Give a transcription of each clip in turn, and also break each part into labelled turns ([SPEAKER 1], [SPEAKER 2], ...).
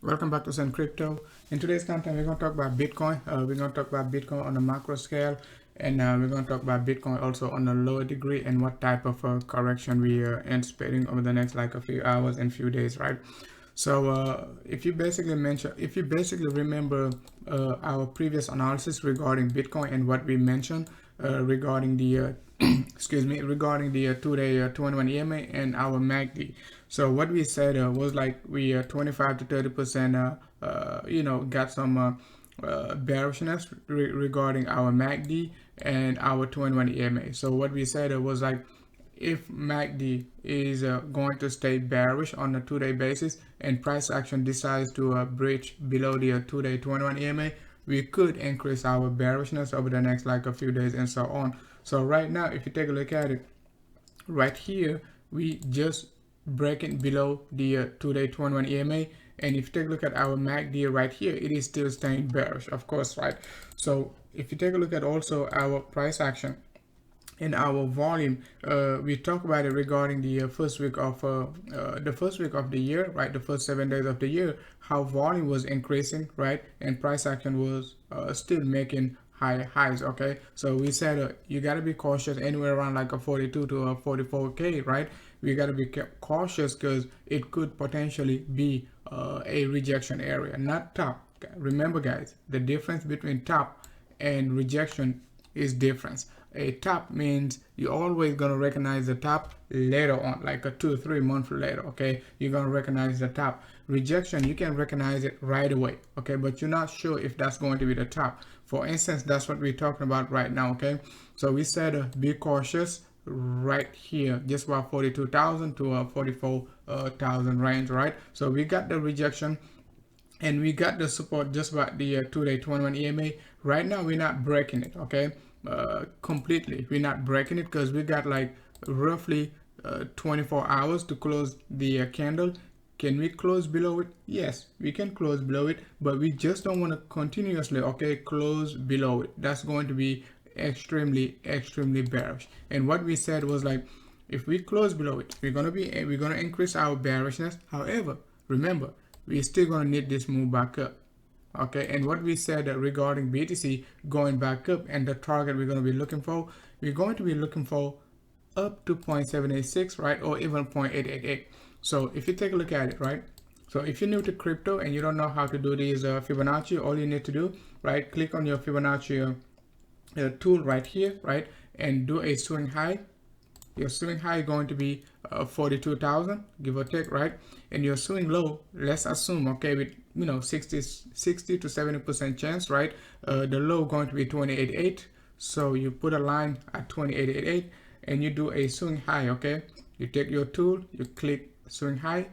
[SPEAKER 1] Welcome back to Sun Crypto. In today's content, we're going to talk about Bitcoin. We're going to talk about Bitcoin on a macro scale, and we're going to talk about Bitcoin also on a lower degree and what type of correction we are anticipating over the next like a few hours and few days, right? So if you basically remember our previous analysis regarding Bitcoin and what we mentioned regarding the regarding the 2-day 21 EMA and our MACD. So what we said was like we 25 to 30% got some bearishness regarding our MACD and our 21 EMA. So what we said was like if MACD is going to stay bearish on a 2-day basis and price action decides to breach below the 2-day 21 EMA, we could increase our bearishness over the next like a few days and so on. So right now, if you take a look at it, right here, we just breaking below the 2-day 21 EMA. And if you take a look at our MACD right here, it is still staying bearish, of course, right? So if you take a look at also our price action in our volume, we talk about it regarding the first week of the year, right? The first 7 days of the year, how volume was increasing, right? And price action was still making high highs. Okay, so we said you got to be cautious anywhere around like a 42 to a 44k, right? We got to be cautious because it could potentially be a rejection area, not top. Remember guys, the difference between top and rejection is different. A top means you're always going to recognize the top later on, like a 2 or 3 months later. Okay, you're going to recognize the top. Rejection, you can recognize it right away. Okay, but you're not sure if that's going to be the top. For instance, that's what we're talking about right now. Okay, so we said be cautious right here, just about 42,000 to 44,000 range, right? So we got the rejection and we got the support just about the 2-day 21 EMA. Right now we're not breaking it, okay? Completely we're not breaking it because we got like roughly 24 hours to close the candle. Can we close below it? Yes, we can close below it, but we just don't want to continuously, okay, close below it. That's going to be extremely bearish. And what we said was like, if we close below it, we're gonna increase our bearishness. However, remember, we're still gonna need this move back up. Okay, and what we said regarding BTC going back up and the target we're going to be looking for, we're going to be looking for up to 0.786, right, or even 0.888. So if you take a look at it, right, so if you're new to crypto and you don't know how to do these Fibonacci, all you need to do, right, click on your Fibonacci tool right here, right, and do a swing high. Your swing high is going to be 42,000, give or take, right? And your swing low, let's assume, okay, with 60 to 70% chance, right? The low going to be 28.8. So you put a line at 28.88 and you do a swing high, okay? You take your tool, you click swing high,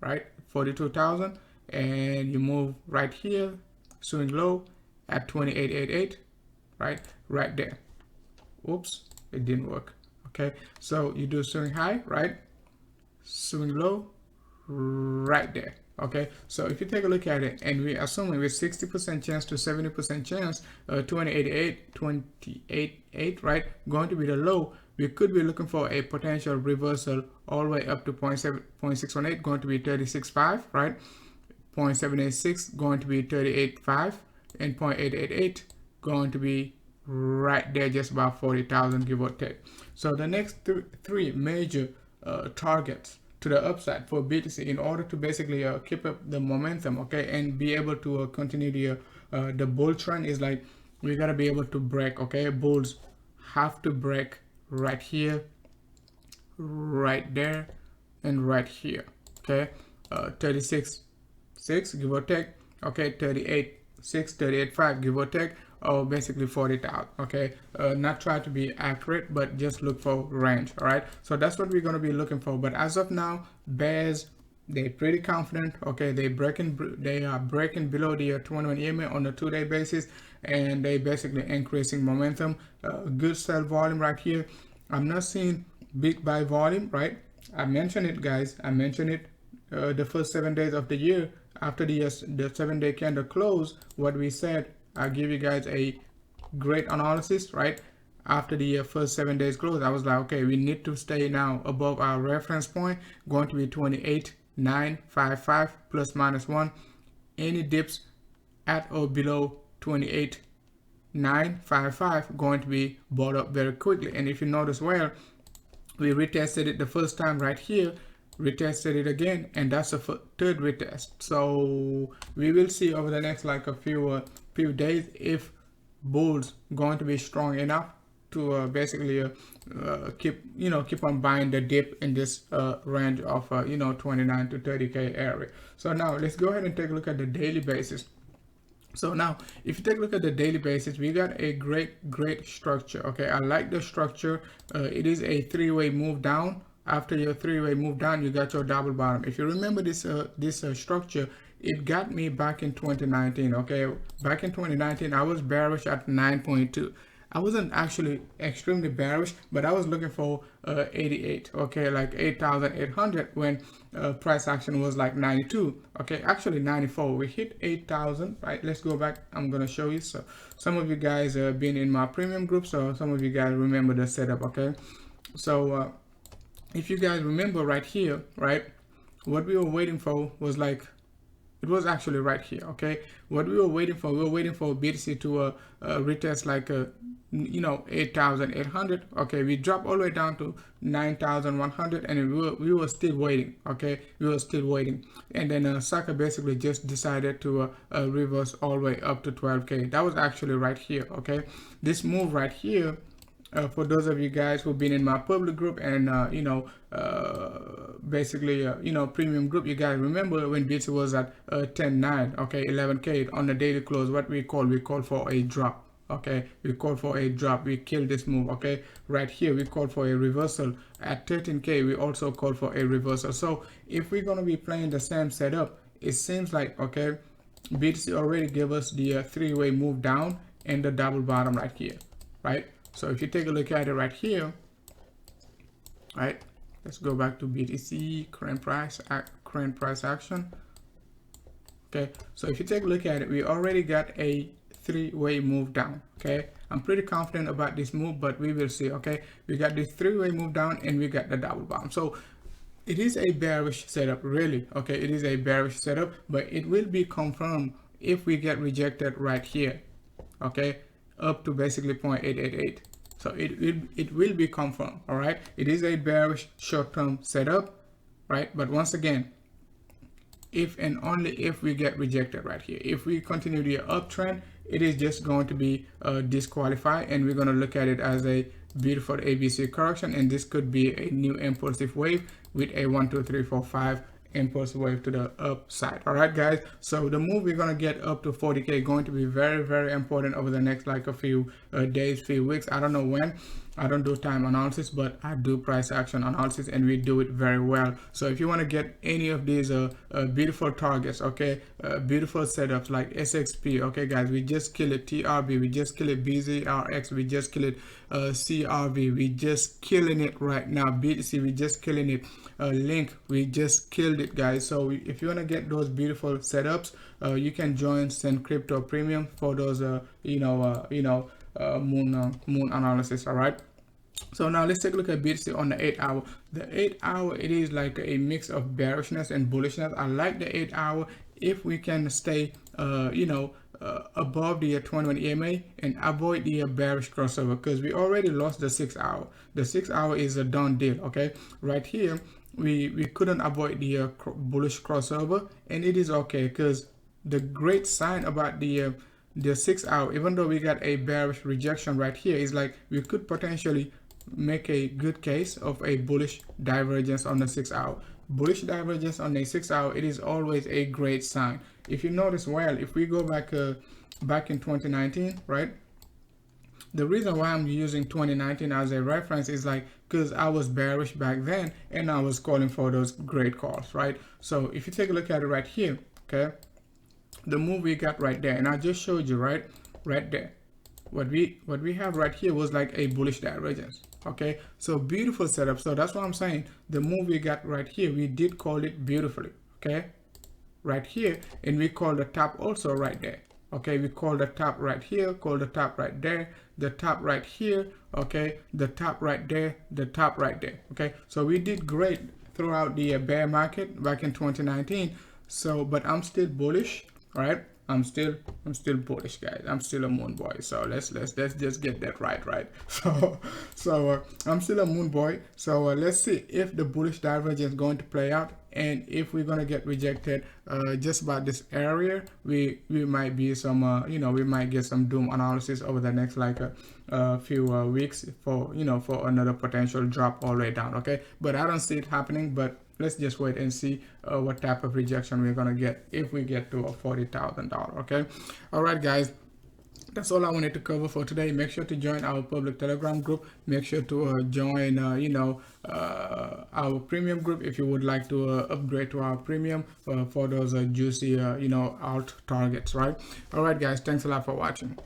[SPEAKER 1] right? 42,000, and you move right here, swing low at 28.88, right? Right there. Oops, it didn't work. Okay, so you do swing high, right? Swing low, right there. Okay, so if you take a look at it, and we're assuming with 60% chance to 70% chance, 28.8, right, going to be the low, we could be looking for a potential reversal all the way up to 0.618, going to be 36.5, right? 0.786 going to be 38.5, and 0.888 going to be right there, just about 40,000, give or take. So the next three major targets to the upside for BTC in order to basically keep up the momentum, okay, and be able to continue the bull trend is like we gotta be able to break, okay. Bulls have to break right here, right there, and right here, okay. 36.6, give or take, okay. 38.6, 38.5, give or take, or basically 40,000, okay. Not try to be accurate, but just look for range. All right, so that's what we're going to be looking for. But as of now, bears, they're pretty confident, okay. They are breaking below the 21 EMA on a 2-day basis, and they basically increasing momentum. Good sell volume right here. I'm not seeing big buy volume, right? I mentioned it, guys. I mentioned it the first 7 days of the year. After the 7-day candle close, what we said, I'll give you guys a great analysis, right? After the first 7 days close, I was like, okay, we need to stay now above our reference point, going to be 28.955 plus minus 1. any dips at or below 28,955 going to be bought up very quickly. And if you notice well, we retested it the first time right here, retested it again, and that's a third retest. So we will see over the next like a few days if bulls going to be strong enough to basically keep on buying the dip in this range of 29 to 30k area. So now let's go ahead and take a look at the daily basis. So now if you take a look at the daily basis, we got a great structure. Okay, I like the structure. It is a three-way move down. After your three-way move down, you got your double bottom. If you remember this structure, it got me back in 2019. Okay, back in 2019 I was bearish at 9.2. I wasn't actually extremely bearish, but I was looking for 88, okay, like 8,800 when price action was like 92, okay, actually 94. We hit 8,000, right? Let's go back. I'm gonna show you. So some of you guys have been in my premium group, so some of you guys remember the setup, okay? So if you guys remember right here, right, what we were waiting for was like, it was actually right here, okay? What we were waiting for BTC to retest like 8,800. Okay, we dropped all the way down to 9,100, and we were still waiting. Okay, we were still waiting, and then Saka basically just decided to reverse all the way up to 12k. That was actually right here. Okay, this move right here. For those of you guys who've been in my public group and basically premium group, you guys remember when BTC was at 10.9, okay, 11k on the daily close. What we call for a drop. Okay, we called for a drop. We killed this move. Okay, right here we called for a reversal at 13k. We also called for a reversal. So if we're gonna be playing the same setup, it seems like, okay, BTC already gave us the three-way move down and the double bottom right here, right? So if you take a look at it right here, right, let's go back to BTC current price action. Okay, so if you take a look at it, we already got a three-way move down. Okay, I'm pretty confident about this move, but we will see. Okay, we got this three-way move down and we got the double bottom. So it is a bearish setup, really. Okay, it is a bearish setup, but it will be confirmed if we get rejected right here. Okay, up to basically 0.888. So it will be confirmed. All right, it is a bearish short-term setup, right? But once again, if and only if we get rejected right here, if we continue the uptrend, it is just going to be disqualified, and we're going to look at it as a beautiful ABC correction, and this could be a new impulsive wave with a 1 2 3 4 5 impulse wave to the upside. All right, guys, so the move we're going to get up to 40k going to be very important over the next like a few days, few weeks. I don't know when. I don't do time analysis, but I do price action analysis, and we do it very well. So if you want to get any of these beautiful targets, okay, beautiful setups like SXP, okay guys, we just killed it. TRB, we just killed it. BZRX, we just killed it. CRV, we just killing it right now. BTC, we just killing it. Link, we just killed it, guys. So if you want to get those beautiful setups, you can join Send Crypto Premium for those moon analysis. All right, so now let's take a look at BTC on the 8 hour. The 8 hour, it is like a mix of bearishness and bullishness. I like the 8 hour if we can stay above the 21 EMA and avoid the bearish crossover, because we already lost the 6 hour. The 6 hour is a done deal. Okay, right here we couldn't avoid the bullish crossover, and it is okay, because the great sign about the 6 hour, even though we got a bearish rejection right here, is like we could potentially make a good case of a bullish divergence on the 6 hour. Bullish divergence on the 6 hour, it is always a great sign. If you notice well, if we go back in 2019, right, the reason why I'm using 2019 as a reference is like because I was bearish back then and I was calling for those great calls, right? So if you take a look at it right here, okay, the move we got right there, and I just showed you right there, what we have right here was like a bullish divergence. Okay, so beautiful setup. So that's what I'm saying, the move we got right here, we did call it beautifully. Okay, right here, and we call the top also right there. Okay, we call the top right here, call the top right there, the top right here, okay, the top right there, the top right there. Okay, so we did great throughout the bear market back in 2019. So but I'm still bullish All right, I'm still bullish, guys. I'm still a moon boy. So let's just get that right. So I'm still a moon boy. So let's see if the bullish divergence is going to play out, and if we're gonna get rejected just about this area, we might be some we might get some doom analysis over the next like a few weeks for for another potential drop all the way down. Okay, but I don't see it happening. But let's just wait and see what type of rejection we're gonna get if we get to a $40,000. Okay, all right, guys. That's all I wanted to cover for today. Make sure to join our public Telegram group. Make sure to join our premium group if you would like to upgrade to our premium for those juicy alt targets. Right. All right, guys. Thanks a lot for watching.